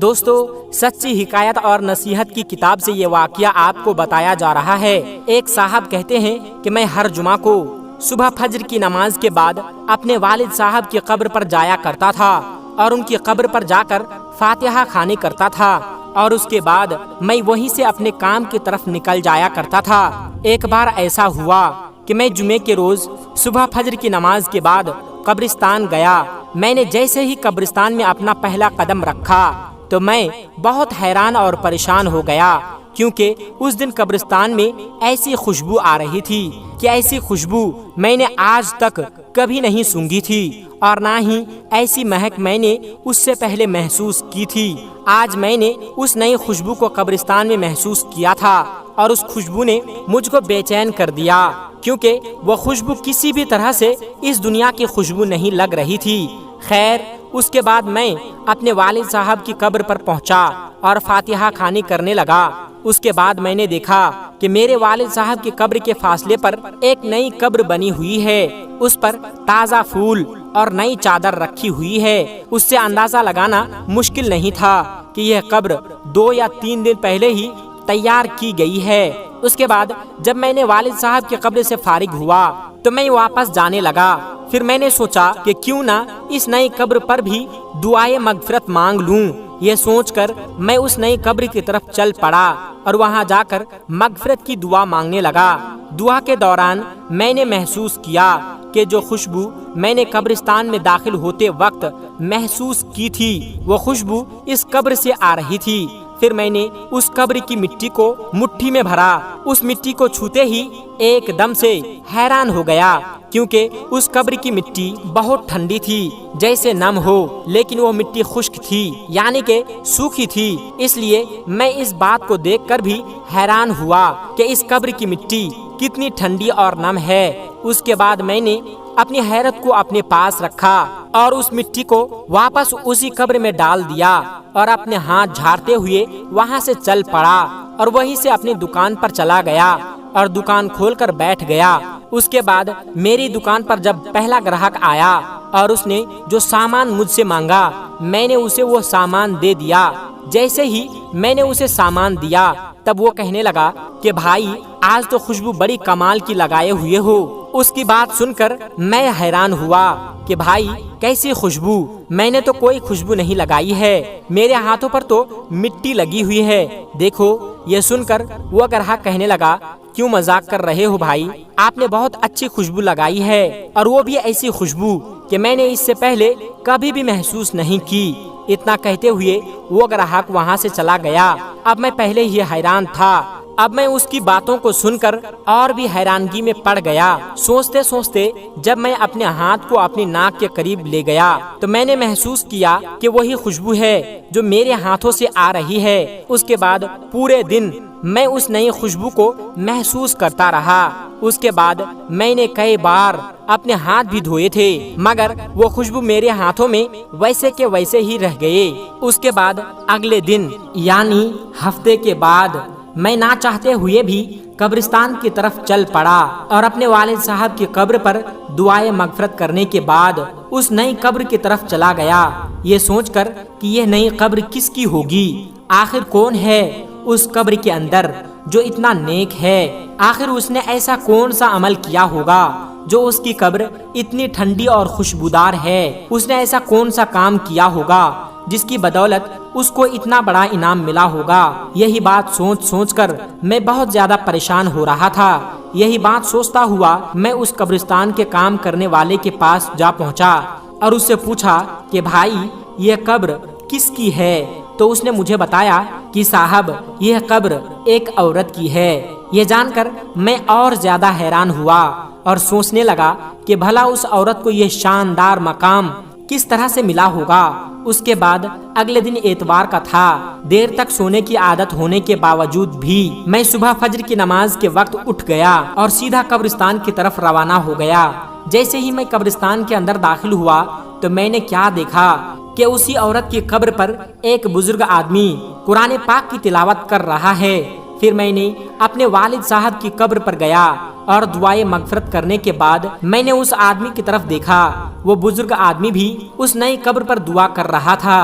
دوستو سچی حکایت اور نصیحت کی کتاب سے یہ واقعہ آپ کو بتایا جا رہا ہے۔ ایک صاحب کہتے ہیں کہ میں ہر جمعہ کو صبح فجر کی نماز کے بعد اپنے والد صاحب کی قبر پر جایا کرتا تھا اور ان کی قبر پر جا کر فاتحہ خوانی کرتا تھا اور اس کے بعد میں وہیں سے اپنے کام کی طرف نکل جایا کرتا تھا۔ ایک بار ایسا ہوا کہ میں جمعے کے روز صبح فجر کی نماز کے بعد قبرستان گیا۔ میں نے جیسے ہی قبرستان میں اپنا پہلا قدم رکھا تو میں بہت حیران اور پریشان ہو گیا، کیونکہ اس دن قبرستان میں ایسی خوشبو آ رہی تھی کہ ایسی خوشبو میں نے آج تک کبھی نہیں سونگھی تھی اور نہ ہی ایسی مہک میں نے اس سے پہلے محسوس کی تھی۔ آج میں نے اس نئی خوشبو کو قبرستان میں محسوس کیا تھا اور اس خوشبو نے مجھ کو بے چین کر دیا، کیونکہ وہ خوشبو کسی بھی طرح سے اس دنیا کی خوشبو نہیں لگ رہی تھی۔ خیر، اس کے بعد میں اپنے والد صاحب کی قبر پر پہنچا اور فاتحہ خوانی کرنے لگا۔ اس کے بعد میں نے دیکھا کہ میرے والد صاحب کی قبر کے فاصلے پر ایک نئی قبر بنی ہوئی ہے، اس پر تازہ پھول اور نئی چادر رکھی ہوئی ہے۔ اس سے اندازہ لگانا مشکل نہیں تھا کہ یہ قبر 2 یا 3 دن پہلے ہی تیار کی گئی ہے۔ اس کے بعد جب میں نے والد صاحب کی قبر سے فارغ ہوا تو میں واپس جانے لگا۔ پھر میں نے سوچا کہ کیوں نہ اس نئی قبر پر بھی دعائے مغفرت مانگ لوں۔ یہ سوچ کر میں اس نئی قبر کی طرف چل پڑا اور وہاں جا کر مغفرت کی دعا مانگنے لگا۔ دعا کے دوران میں نے محسوس کیا کہ جو خوشبو میں نے قبرستان میں داخل ہوتے وقت محسوس کی تھی وہ خوشبو اس قبر سے آ رہی تھی۔ پھر میں نے اس قبر کی مٹی کو مٹھی میں بھرا۔ اس مٹی کو چھوتے ہی ایک دم سے حیران ہو گیا، کیونکہ اس قبر کی مٹی بہت ٹھنڈی تھی، جیسے نم ہو، لیکن وہ مٹی خشک تھی، یعنی کہ سوکھی تھی۔ اس لیے میں اس بات کو دیکھ کر بھی حیران ہوا کہ اس قبر کی مٹی کتنی ٹھنڈی اور نم ہے۔ اس کے بعد میں نے اپنی حیرت کو اپنے پاس رکھا اور اس مٹی کو واپس اسی قبر میں ڈال دیا اور اپنے ہاتھ جھاڑتے ہوئے وہاں سے چل پڑا اور وہیں سے اپنی دکان پر چلا گیا اور دکان کھول کر بیٹھ گیا۔ اس کے بعد میری دکان پر جب پہلا گراہک آیا اور اس نے جو سامان مجھ سے مانگا میں نے اسے وہ سامان دے دیا۔ جیسے ہی میں نے اسے سامان دیا تب وہ کہنے لگا کہ بھائی آج تو خوشبو بڑی کمال کی لگائے ہوئے ہو۔ اس کی بات سن کر میں حیران ہوا کہ بھائی کیسی خوشبو، میں نے تو کوئی خوشبو نہیں لگائی ہے، میرے ہاتھوں پر تو مٹی لگی ہوئی ہے۔ دیکھو، یہ سن کر وہ گراہک کہنے لگا کیوں مذاق کر رہے ہو بھائی، آپ نے بہت اچھی خوشبو لگائی ہے اور وہ بھی ایسی خوشبو کہ میں نے اس سے پہلے کبھی بھی محسوس نہیں کی۔ اتنا کہتے ہوئے وہ گراہک وہاں سے چلا گیا۔ اب میں پہلے ہی حیران تھا، اب میں اس کی باتوں کو سن کر اور بھی حیرانگی میں پڑ گیا۔ سوچتے سوچتے جب میں اپنے ہاتھ کو اپنی ناک کے قریب لے گیا تو میں نے محسوس کیا کہ وہی خوشبو ہے جو میرے ہاتھوں سے آ رہی ہے۔ اس کے بعد پورے دن میں اس نئی خوشبو کو محسوس کرتا رہا۔ اس کے بعد میں نے کئی بار اپنے ہاتھ بھی دھوئے تھے، مگر وہ خوشبو میرے ہاتھوں میں ویسے کے ویسے ہی رہ گئے۔ اس کے بعد اگلے دن یعنی ہفتے کے بعد میں نہ چاہتے ہوئے بھی قبرستان کی طرف چل پڑا اور اپنے والد صاحب کی قبر پر دعائے مغفرت کرنے کے بعد اس نئی قبر کی طرف چلا گیا، یہ سوچ کر کہ یہ نئی قبر کس کی ہوگی، آخر کون ہے اس قبر کے اندر جو اتنا نیک ہے، آخر اس نے ایسا کون سا عمل کیا ہوگا جو اس کی قبر اتنی ٹھنڈی اور خوشبودار ہے، اس نے ایسا کون سا کام کیا ہوگا جس کی بدولت اس کو اتنا بڑا انعام ملا ہوگا۔ یہی بات سوچ کر میں بہت زیادہ پریشان ہو رہا تھا۔ یہی بات سوچتا ہوا میں اس قبرستان کے کام کرنے والے کے پاس جا پہنچا اور اس سے پوچھا کہ بھائی یہ قبر کس کی ہے؟ تو اس نے مجھے بتایا کہ صاحب یہ قبر ایک عورت کی ہے۔ یہ جان کر میں اور زیادہ حیران ہوا اور سوچنے لگا کہ بھلا اس عورت کو یہ شاندار مقام کس طرح سے ملا ہوگا۔ اس کے بعد اگلے دن اتوار کا تھا۔ دیر تک سونے کی عادت ہونے کے باوجود بھی میں صبح فجر کی نماز کے وقت اٹھ گیا اور سیدھا قبرستان کی طرف روانہ ہو گیا۔ جیسے ہی میں قبرستان کے اندر داخل ہوا تو میں نے کیا دیکھا کہ اسی عورت کی قبر پر ایک بزرگ آدمی قرآن پاک کی تلاوت کر رہا ہے۔ پھر میں نے اپنے والد صاحب کی قبر پر گیا اور دعائے مغفرت کرنے کے بعد میں نے اس آدمی کی طرف دیکھا۔ وہ بزرگ آدمی بھی اس نئی قبر پر دعا کر رہا تھا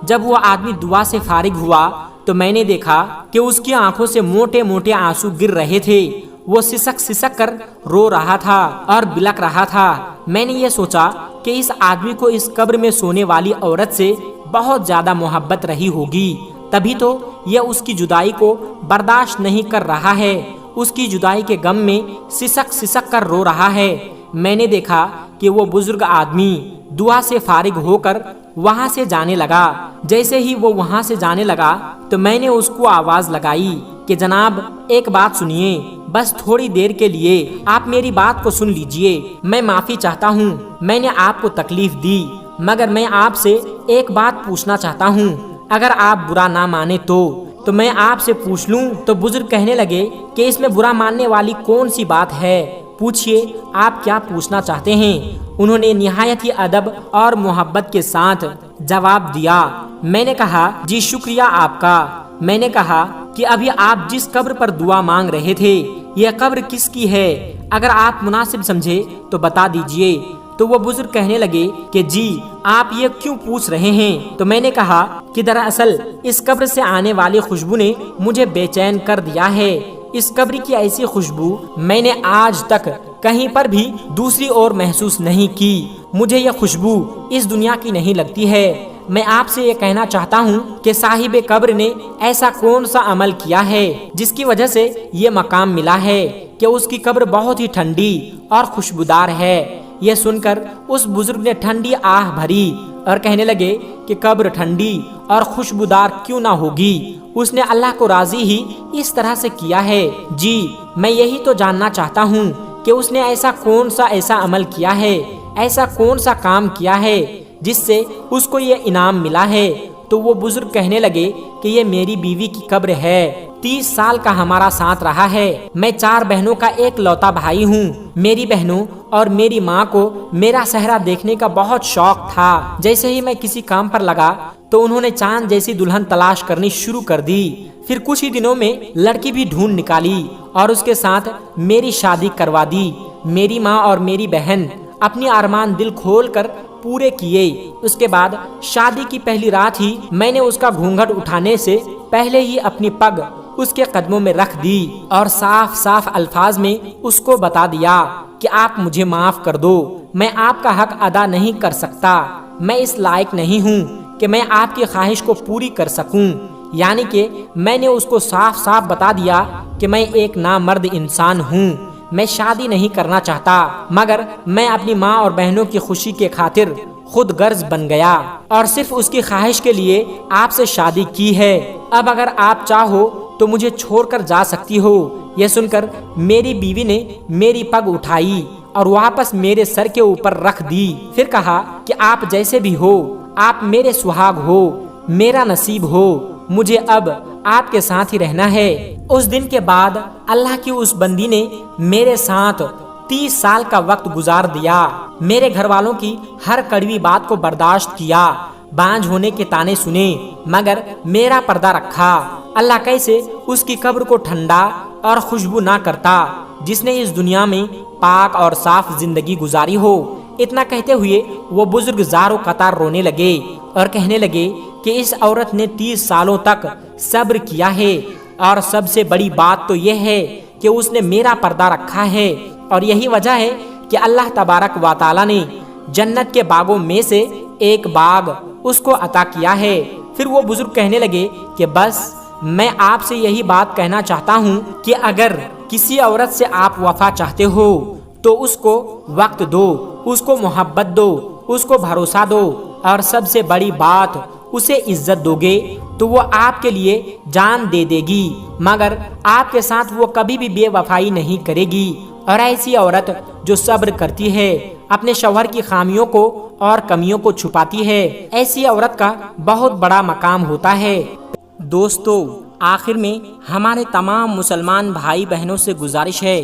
جب وہ آدمی دعا سے فارغ ہوا تو میں نے دیکھا کہ اس کی آنکھوں سے موٹے موٹے آنسو گر رہے تھے۔ وہ سسک سسک کر رو رہا تھا اور بلک رہا تھا۔ میں نے یہ سوچا کہ اس آدمی کو اس قبر میں سونے والی عورت سے بہت زیادہ محبت رہی ہوگی، تبھی تو یہ اس کی جدائی کو برداشت نہیں کر رہا ہے، اس کی جدائی کے غم میں سسک سسک کر رو رہا ہے۔ میں نے دیکھا کہ وہ بزرگ آدمی دعا سے فارغ ہو کر وہاں سے جانے لگا۔ جیسے ہی وہ وہاں سے جانے لگا تو میں نے اس کو آواز لگائی کہ جناب ایک بات سنیے، بس تھوڑی دیر کے لیے آپ میری بات کو سن لیجئے۔ میں معافی چاہتا ہوں، میں نے آپ کو تکلیف دی، مگر میں آپ سے ایک بات پوچھنا چاہتا ہوں، اگر آپ برا نہ مانے تو میں آپ سے پوچھ لوں؟ تو بزرگ کہنے لگے کہ اس میں برا ماننے والی کون سی بات ہے، پوچھئے آپ کیا پوچھنا چاہتے ہیں۔ انہوں نے نہایت ہی ادب اور محبت کے ساتھ جواب دیا۔ میں نے کہا جی شکریہ آپ کا۔ میں نے کہا کہ ابھی آپ جس قبر پر دعا مانگ رہے تھے یہ قبر کس کی ہے؟ اگر آپ مناسب سمجھے تو بتا دیجئے۔ تو وہ بزرگ کہنے لگے کہ جی آپ یہ کیوں پوچھ رہے ہیں؟ تو میں نے کہا کہ دراصل اس قبر سے آنے والی خوشبو نے مجھے بے چین کر دیا ہے۔ اس قبر کی ایسی خوشبو میں نے آج تک کہیں پر بھی دوسری اور محسوس نہیں کی۔ مجھے یہ خوشبو اس دنیا کی نہیں لگتی ہے۔ میں آپ سے یہ کہنا چاہتا ہوں کہ صاحب قبر نے ایسا کون سا عمل کیا ہے جس کی وجہ سے یہ مقام ملا ہے کہ اس کی قبر بہت ہی ٹھنڈی اور خوشبودار ہے۔ یہ سن کر اس بزرگ نے ٹھنڈی آہ بھری اور کہنے لگے کہ قبر ٹھنڈی اور خوشبودار کیوں نہ ہوگی، اس نے اللہ کو راضی ہی اس طرح سے کیا ہے۔ جی میں یہی تو جاننا چاہتا ہوں کہ اس نے ایسا کون سا عمل کیا ہے، ایسا کون سا کام کیا ہے جس سے اس کو یہ انعام ملا ہے۔ تو وہ بزرگ کہنے لگے کہ یہ میری بیوی کی قبر ہے، 30 سال کا ہمارا ساتھ رہا ہے۔ میں 4 بہنوں کا ایک لوتا بھائی ہوں۔ میری بہنوں اور میری ماں کو میرا صحرا دیکھنے کا بہت شوق تھا۔ جیسے ہی میں کسی کام پر لگا تو انہوں نے چاند جیسی دلہن تلاش کرنی شروع کر دی۔ پھر کچھ ہی دنوں میں لڑکی بھی ڈھونڈ نکالی اور اس کے ساتھ میری شادی کروا دی۔ میری ماں اور میری بہن اپنی ارمان دل کھول کر پورے کیے۔ اس کے بعد شادی کی پہلی رات ہی میں نے اس کا گھونگھٹ اٹھانے سے پہلے ہی اپنی پگ اس کے قدموں میں رکھ دی اور صاف صاف الفاظ میں اس کو بتا دیا کہ آپ مجھے معاف کر دو، میں آپ کا حق ادا نہیں کر سکتا، میں اس لائق نہیں ہوں کہ میں آپ کی خواہش کو پوری کر سکوں۔ یعنی کہ میں نے اس کو صاف صاف بتا دیا کہ میں ایک نامرد انسان ہوں، میں شادی نہیں کرنا چاہتا، مگر میں اپنی ماں اور بہنوں کی خوشی کے خاطر خود غرض بن گیا اور صرف اس کی خواہش کے لیے آپ سے شادی کی ہے۔ اب اگر آپ چاہو تو مجھے چھوڑ کر جا سکتی ہو۔ یہ سن کر میری بیوی نے میری پگ اٹھائی اور واپس میرے سر کے اوپر رکھ دی، پھر کہا کہ آپ جیسے بھی ہو، آپ میرے سہاگ ہو، میرا نصیب ہو، مجھے اب آپ کے ساتھ ہی رہنا ہے۔ اس دن کے بعد اللہ کی اس بندی نے میرے ساتھ 30 سال کا وقت گزار دیا، میرے گھر والوں کی ہر کڑوی بات کو برداشت کیا، بانجھ ہونے کے تانے سنے، مگر میرا پردہ رکھا۔ اللہ کیسے اس کی قبر کو ٹھنڈا اور خوشبو نہ کرتا جس نے اس دنیا میں پاک اور صاف زندگی گزاری ہو۔ اتنا کہتے ہوئے وہ بزرگ زار و قطار رونے لگے اور کہنے لگے کہ اس عورت نے 30 سالوں تک صبر کیا ہے، اور سب سے بڑی بات تو یہ ہے کہ اس نے میرا پردہ رکھا ہے، اور یہی وجہ ہے کہ اللہ تبارک و تعالی نے جنت کے باغوں میں سے ایک باغ اس کو عطا کیا ہے۔ پھر وہ بزرگ کہنے لگے کہ بس میں آپ سے یہی بات کہنا چاہتا ہوں کہ اگر کسی عورت سے آپ وفا چاہتے ہو تو اس کو وقت دو، اس کو محبت دو، اس کو بھروسہ دو، اور سب سے بڑی بات اسے عزت دو گے تو وہ آپ کے لیے جان دے دے گی، مگر آپ کے ساتھ وہ کبھی بھی بے وفائی نہیں کرے گی۔ اور ایسی عورت جو صبر کرتی ہے، اپنے شوہر کی خامیوں کو اور کمیوں کو چھپاتی ہے، ایسی عورت کا بہت بڑا مقام ہوتا ہے۔ دوستو، آخر میں ہمارے تمام مسلمان بھائی بہنوں سے گزارش ہے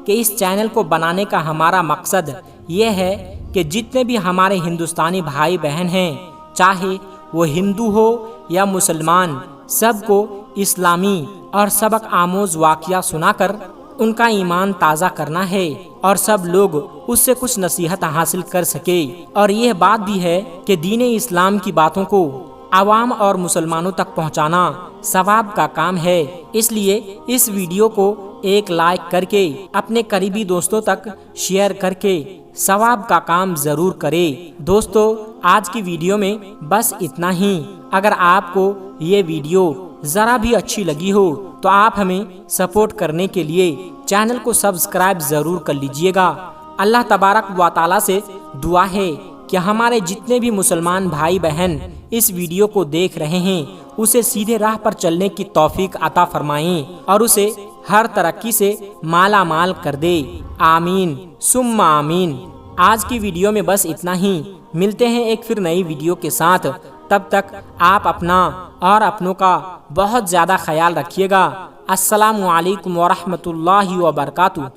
کہ اس چینل کو بنانے کا ہمارا مقصد یہ ہے کہ جتنے بھی ہمارے ہندوستانی بھائی بہن ہیں، چاہے وہ ہندو ہو یا مسلمان، سب کو اسلامی اور سبق آموز واقعہ سنا کر ان کا ایمان تازہ کرنا ہے اور سب لوگ اس سے کچھ نصیحت حاصل کر سکے۔ اور یہ بات بھی ہے کہ دین اسلام کی باتوں کو عوام اور مسلمانوں تک پہنچانا ثواب کا کام ہے، اس لیے اس ویڈیو کو ایک لائک کر کے اپنے قریبی دوستوں تک شیئر کر کے ثواب کا کام ضرور کرے۔ دوستو، آج کی ویڈیو میں بس اتنا ہی۔ اگر آپ کو یہ ویڈیو ذرا بھی اچھی لگی ہو تو آپ ہمیں سپورٹ کرنے کے لیے چینل کو سبسکرائب ضرور کر لیجئے گا۔ اللہ تبارک و تعالیٰ سے دعا ہے کہ ہمارے جتنے بھی مسلمان بھائی بہن اس ویڈیو کو دیکھ رہے ہیں اسے سیدھے راہ پر چلنے کی توفیق عطا فرمائیں اور اسے ہر ترقی سے مالا مال کر دے، آمین ثم آمین۔ آج کی ویڈیو میں بس اتنا ہی، ملتے ہیں ایک پھر نئی ویڈیو کے ساتھ، تب تک آپ اپنا اور اپنوں کا بہت زیادہ خیال رکھیے گا۔ السلام علیکم ورحمۃ اللہ وبرکاتہ۔